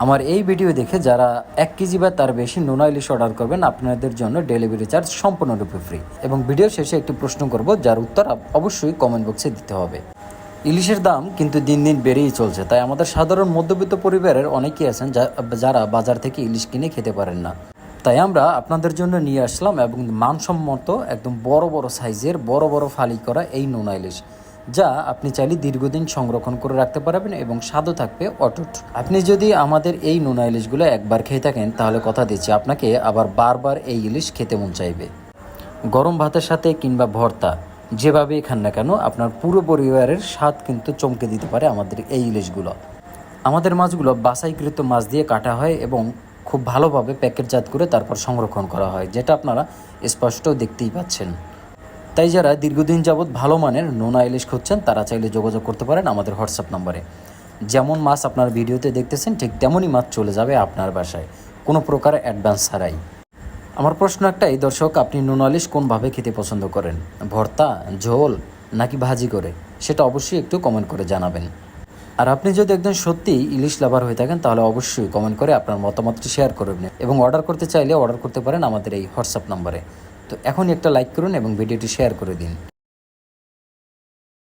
আমার এই ভিডিও দেখে যারা 1 কেজি বা তার বেশি নোনা ইলিশ অর্ডার করবেন, আপনাদের জন্য ডেলিভারি চার্জ সম্পূর্ণরূপে ফ্রি। এবং ভিডিওর শেষে একটি প্রশ্ন করব, যার উত্তর অবশ্যই কমেন্ট বক্সে দিতে হবে। ইলিশের দাম কিন্তু দিন দিন বেড়েই চলছে, তাই আমাদের সাধারণ মধ্যবিত্ত পরিবারের অনেকেই আছেন যারা বাজার থেকে ইলিশ কিনে খেতে পারেন না। তাই আমরা আপনাদের জন্য নিয়ে আসলাম এবং মানসম্মত একদম বড় বড় সাইজের বড় বড় ফালি করা এই নোনা ইলিশ, যা আপনি চাইলে দীর্ঘদিন সংরক্ষণ করে রাখতে পারবেন এবং স্বাদও থাকবে অটুট। আপনি যদি আমাদের এই নোনা ইলিশগুলো একবার খেয়ে থাকেন, তাহলে কথা দিচ্ছি আপনাকে আবার বারবার এই ইলিশ খেতে মন চাইবে। গরম ভাতের সাথে কিংবা ভর্তা যেভাবেই খান না কেন, আপনার পুরো পরিবারের স্বাদ কিন্তু চমকে দিতে পারে আমাদের এই ইলিশগুলো। আমাদের মাছগুলো বাছাইকৃত মাছ দিয়ে কাটা হয় এবং খুব ভালোভাবে প্যাকেটজাত করে তারপর সংরক্ষণ করা হয়, যেটা আপনারা স্পষ্ট দেখতেই পাচ্ছেন। তাই যারা দীর্ঘদিন যাবৎ ভালো মানের নোনা ইলিশ খুঁজছেন, তারা চাইলে যোগাযোগ করতে পারেন আমাদের হোয়াটসঅ্যাপ নম্বরে। যেমন মাছ আপনার ভিডিওতে দেখতেছেন, ঠিক তেমনই মাছ চলে যাবে আপনার বাসায়, কোনো প্রকার অ্যাডভান্স ছাড়াই। আমার প্রশ্ন একটাই দর্শক, আপনি নোনা ইলিশ কোনভাবে খেতে পছন্দ করেন? ভর্তা, ঝোল নাকি ভাজি করে? সেটা অবশ্যই একটু কমেন্ট করে জানাবেন। আর আপনি যদি একদম সত্যিই ইলিশ লাভার হয়ে থাকেন, তাহলে অবশ্যই কমেন্ট করে আপনার মতামতটি শেয়ার করবেন এবং অর্ডার করতে চাইলে অর্ডার করতে পারেন আমাদের এই হোয়াটসঅ্যাপ নম্বরে। তো এখনই একটা লাইক করুন এবং ভিডিওটি শেয়ার করে দিন।